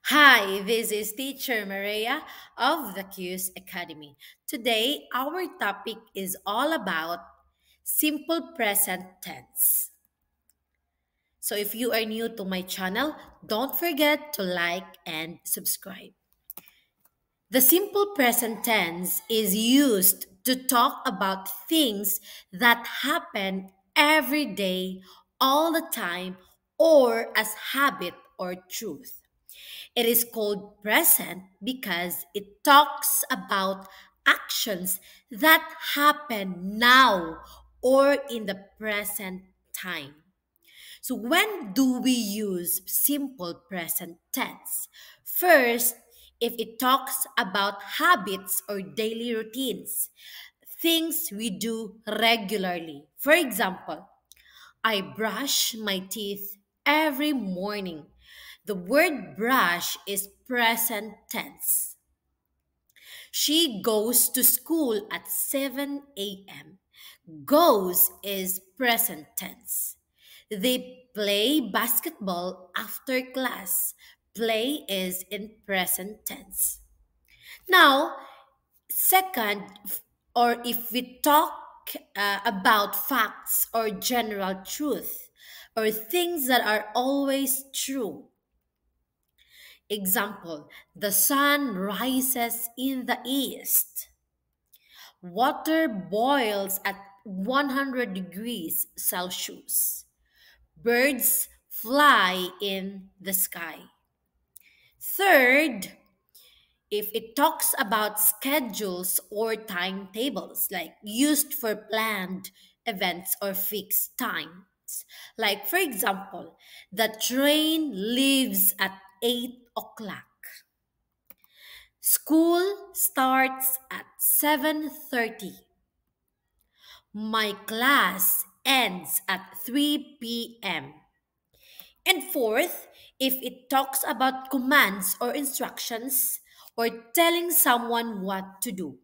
Hi, this is Teacher Maria of the Q's Academy. Today, our topic is all about simple present tense. So, if you are new to my channel, don't forget to like and subscribe. The simple present tense is used to talk about things that happen every day, all the time, or as habit or truth. It is called present because it talks about actions that happen now or in the present time. So, when do we use simple present tense? First, if it talks about habits or daily routines, things we do regularly. For example, I brush my teeth every morning. The word brush is present tense. She goes to school at 7 a.m. Goes is present tense. They play basketball after class. Play is in present tense. Now, second, or if we talk about facts or general truth or things that are always true. Example, the sun rises in the east. Water boils at 100 degrees Celsius. Birds fly in the sky. Third, if it talks about schedules or timetables, like used for planned events or fixed times. Like, for example, the train leaves at 8 o'clock. School starts at 7:30. My class ends at 3 p.m. And fourth, if it talks about commands or instructions or telling someone what to do.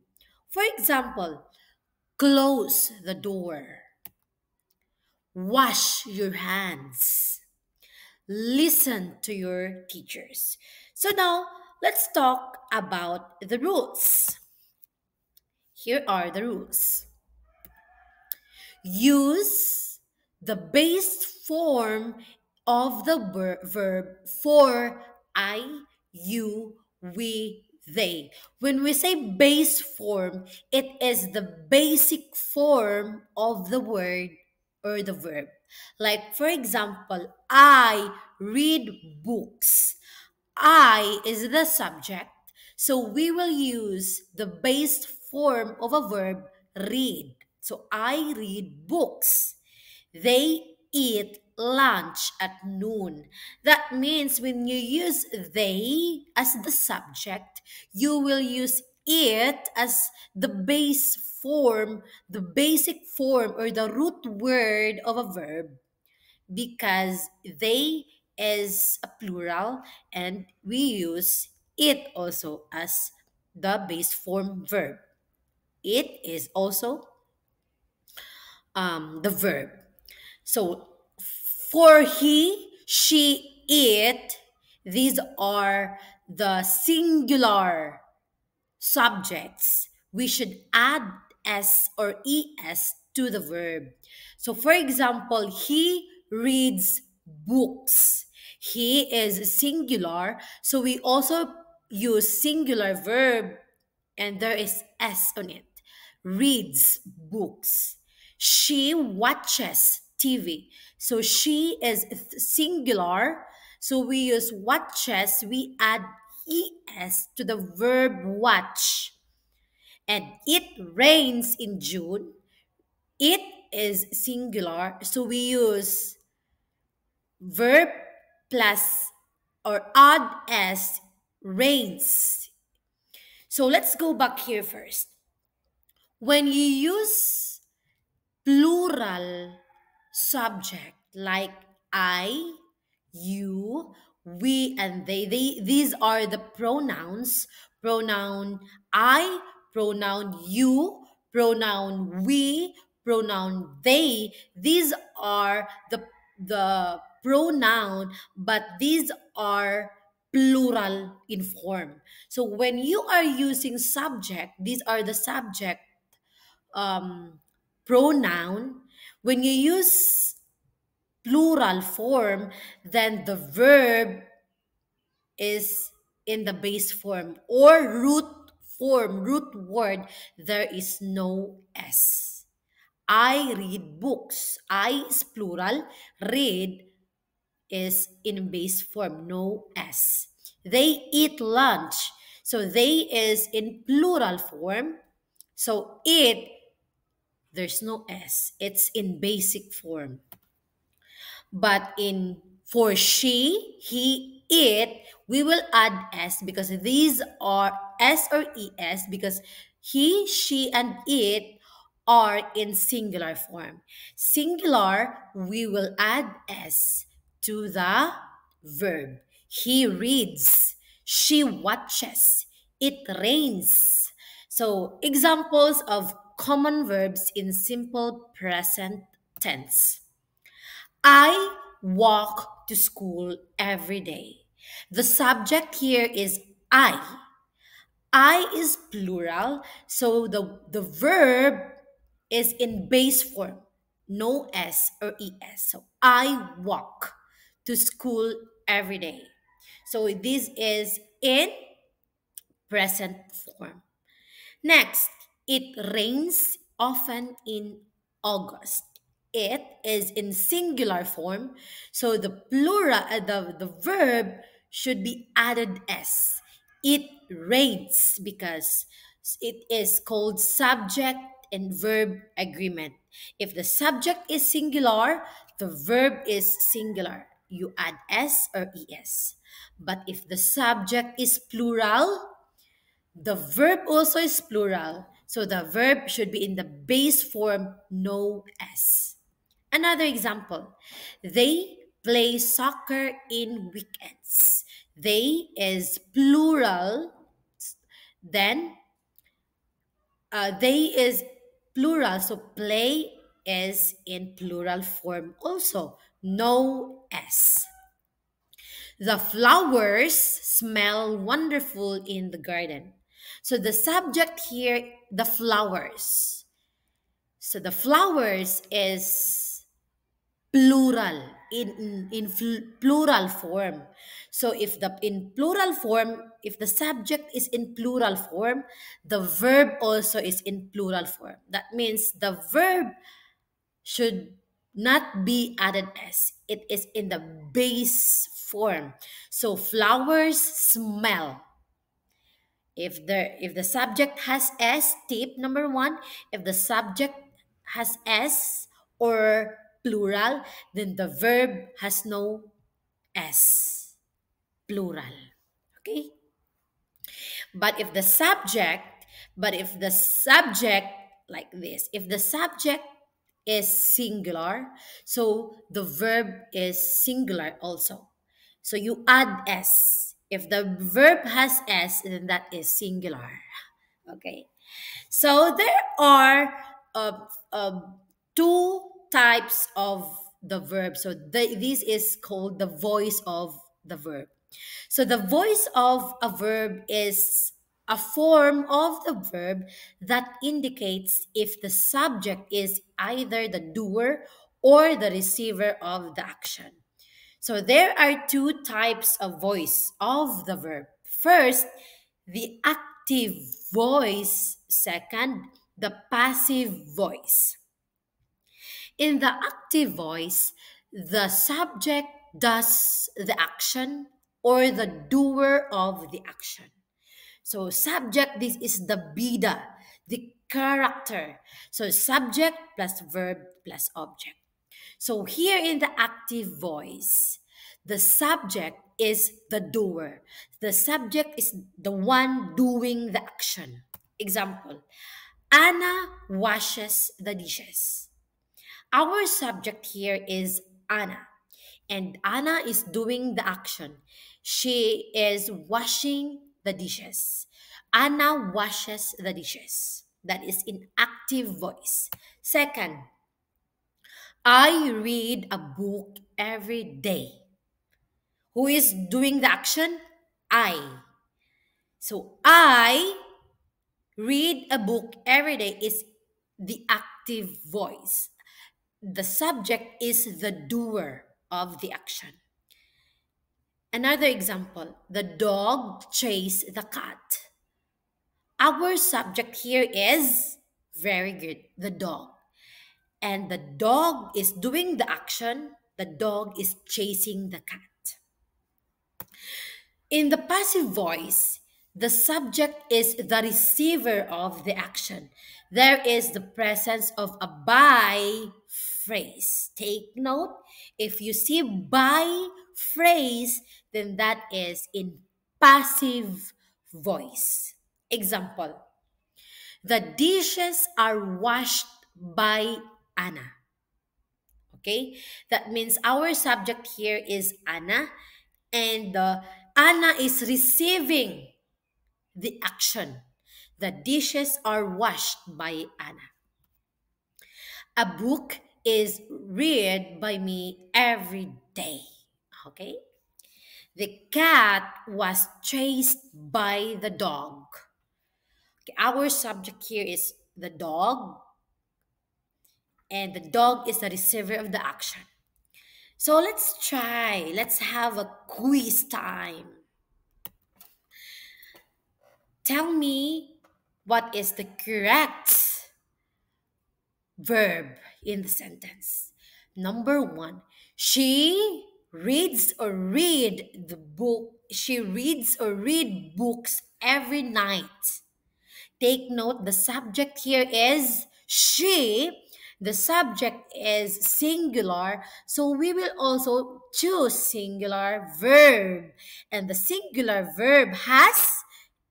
For example, close the door, wash your hands, listen to your teachers. So now let's talk about the rules. Here are the rules. Use the base form of the verb for I, you, we, they. When we say base form, it is the basic form of the word or the verb. Like, for example, I read books. I is the subject, so we will use the base form of a verb read. So I read books. They eat lunch at noon. That means when you use they as the subject, you will use it as the base form, the basic form or the root word of a verb because they is a plural and we use it also as the base form verb. It is also the verb. So for he, she, it, these are the singular subjects. We should add s or es to the verb. So for example, he reads books. He is singular, so we also use singular verb and there is s on it. Reads books. She watches TV. So she is singular. So we use watches, we add es to the verb watch. And it rains in June. It is singular. So we use verb plus or add s rains. So let's go back here first. When you use plural subject like I, you, we, and they these are the pronouns. Pronoun I, pronoun you, pronoun we, pronoun they. These are the pronoun, but these are plural in form. So when you are using subject, these are the subject um, pronoun. When you use plural form, then the verb is in the base form or root form, root word, there is no S. I read books. I is plural. Read is in base form, no S. They eat lunch. So they is in plural form. So it, there's no S. It's in basic form. But in for she, he, it, we will add s because these are s or es because he, she, and it are in singular form. Singular, we will add s to the verb. He reads, she watches, it rains. So examples of common verbs in simple present tense. I walk to school every day. The subject here is I. I is plural, so the verb is in base form, no S or ES. So I walk to school every day. So this is in present form. Next, it rains often in August. It is in singular form, so the plural, the verb should be added s. It rains because it is called subject and verb agreement. If the subject is singular, the verb is singular. You add s or es. But if the subject is plural, the verb also is plural, so the verb should be in the base form, no S. Another example, they play soccer in weekends. They is plural, then they is plural, so play is in plural form also, no S. The flowers smell wonderful in the garden. So the subject here, the flowers. So the flowers is plural in plural form. So if the in plural form, if the subject is in plural form, the verb also is in plural form. That means the verb should not be added s. It is in the base form. So flowers smell. If the subject has s, tip number one, if the subject has s or plural, then the verb has no s, plural. Okay? But if the subject, but if the subject like this, if the subject is singular, so the verb is singular also. So you add s. If the verb has s, then that is singular. Okay. So there are uh, uh, two types of the verb. So this is called the voice of the verb. So the voice of a verb is a form of the verb that indicates if the subject is either the doer or the receiver of the action. So there are two types of voice of the verb. First, the active voice. Second, the passive voice. In the active voice, the subject does the action or the doer of the action. So subject, this is the bida, the character. So subject plus verb plus object. So here in the active voice, the subject is the doer. The subject is the one doing the action. Example, Anna washes the dishes. Our subject here is Anna, and Anna is doing the action. She is washing the dishes. Anna washes the dishes. That is in active voice. Second, I read a book every day. Who is doing the action? I. So I read a book every day is the active voice. The subject is the doer of the action. Another example, the dog chased the cat. Our subject here is very good, the dog. And the dog is doing the action, the dog is chasing the cat. In the passive voice, the subject is the receiver of the action. There is the presence of a by phrase. Take note, if you see by phrase, then that is in passive voice. Example, the dishes are washed by Anna. Okay, that means our subject here is Anna, and Anna is receiving the action. The dishes are washed by Anna. A book is read by me every day. Okay, the cat was chased by the dog. Okay, our subject here is the dog, and the dog is the receiver of the action. So let's try. Let's have a quiz time. Tell me what is the correct verb in the sentence. Number one, she reads or read the book. She reads or read books every night. Take note, the subject here is she. The subject is singular, so we will also choose singular verb. And the singular verb has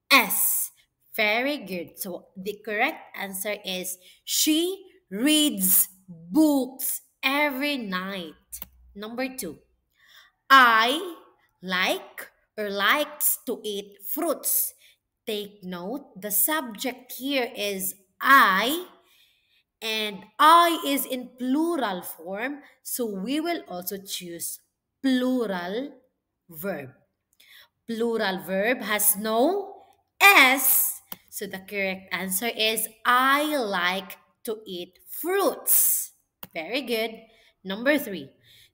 S. Very good. So the correct answer is she reads books every night. Number two, I like or likes to eat fruits. Take note, the subject here is I, and I is in plural form, so we will also choose plural verb. Plural verb has no S, so the correct answer is I like to eat fruits. Very good. Number three,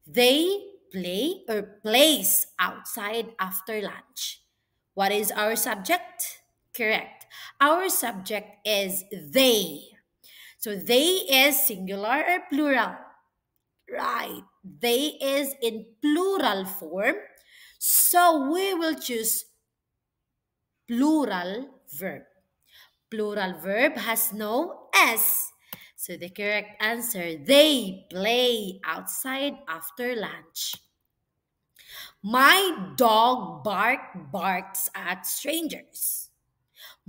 they play or plays outside after lunch. What is our subject? Correct. Our subject is they. So they is singular or plural? Right. They is in plural form. So we will choose plural verb. Plural verb has no S. So the correct answer, they play outside after lunch. My dog barks at strangers.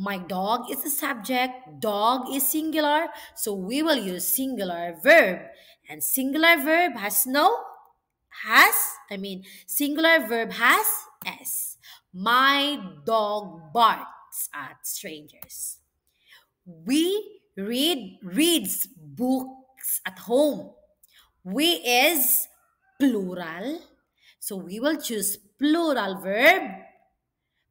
My dog is the subject, dog is singular, so we will use singular verb. And singular verb has no, has, singular verb has S. My dog barks at strangers. We reads books at home. We is plural, so we will choose plural verb.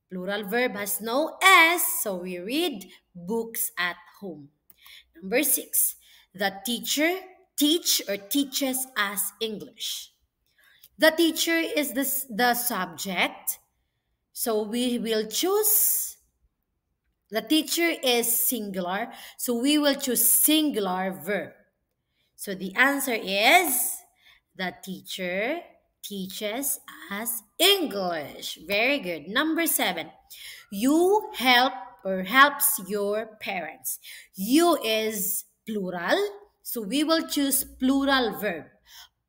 Plural verb has no S, so we read books at home. Number six, the teacher teaches us English. The teacher is the subject, so we will choose, the teacher is singular, so we will choose singular verb. So the answer is the teacher teaches us English. Very good. Number seven, you help or helps your parents. You is plural, so we will choose plural verb.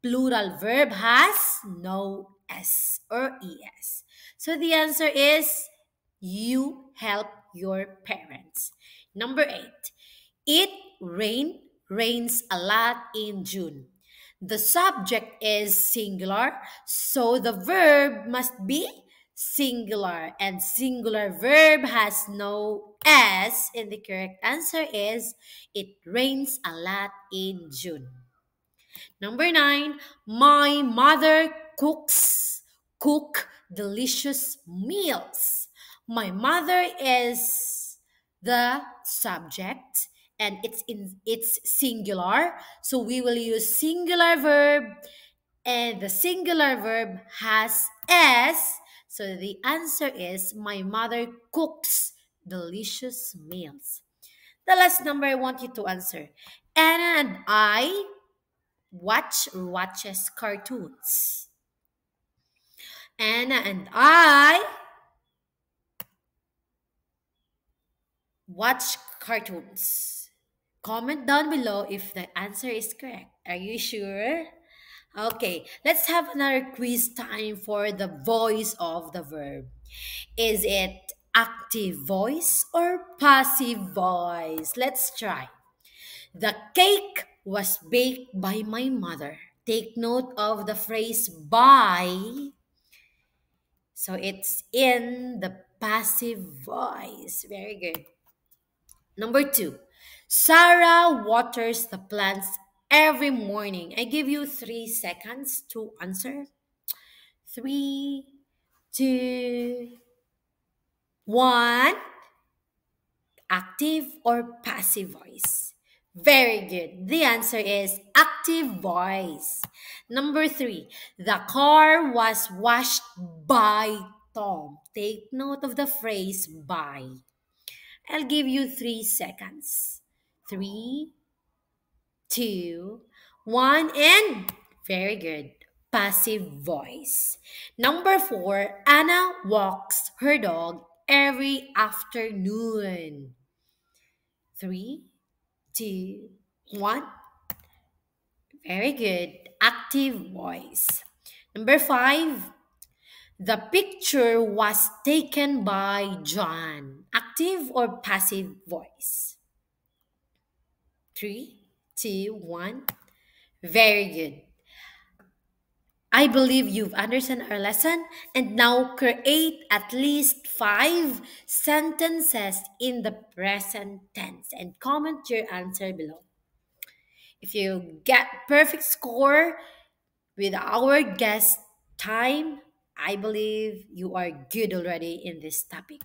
Plural verb has no S or ES. So the answer is you help your parents. Number eight, it rains a lot in June. The subject is singular, so the verb must be singular, and singular verb has no S, and the correct answer is it rains a lot in June. Number nine, my mother cooks cook delicious meals. My mother is the subject and it's singular. So we will use singular verb and the singular verb has s. So the answer is my mother cooks delicious meals. The last number I want you to answer. Anna and I watches cartoons. Anna and I watch cartoons. Comment down below if the answer is correct. Are you sure? Okay, let's have another quiz time for the voice of the verb. Is it active voice or passive voice? Let's try. The cake was baked by my mother. Take note of the phrase by. So it's in the passive voice. Very good. Number two, Sarah waters the plants every morning. I give you 3 seconds to answer. Three, two, one. Active or passive voice? Very good. The answer is active voice. Number three, the car was washed by Tom. Take note of the phrase by. I'll give you 3 seconds. Three, two, one, and very good. Passive voice. Number four, Anna walks her dog every afternoon. Three, two, one. Very good. Active voice. Number five, the picture was taken by John. Active or passive voice? Three, two, one. Very good. I believe you've understood our lesson and now create at least 5 sentences in the present tense and comment your answer below. If you get perfect score with our guest time, I believe you are good already in this topic.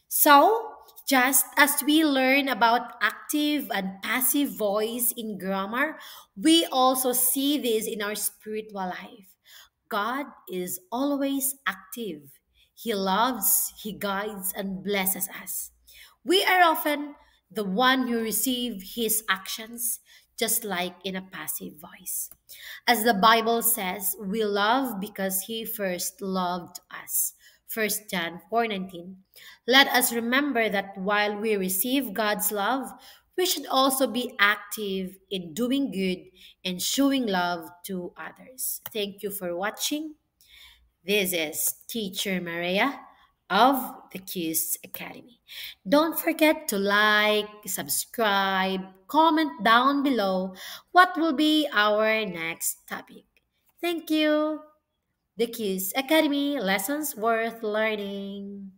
So, just as we learn about active and passive voice in grammar, we also see this in our spiritual life. God is always active. He loves, He guides, and blesses us. We are often the one who receive His actions, just like in a passive voice. As the Bible says, we love because He first loved us. 1 John 4:19. Let us remember that while we receive God's love, we should also be active in doing good and showing love to others. Thank you for watching. This is Teacher Maria of the Q's Academy. Don't forget to like, subscribe, comment down below what will be our next topic. Thank you. The Q's Academy, lessons worth learning.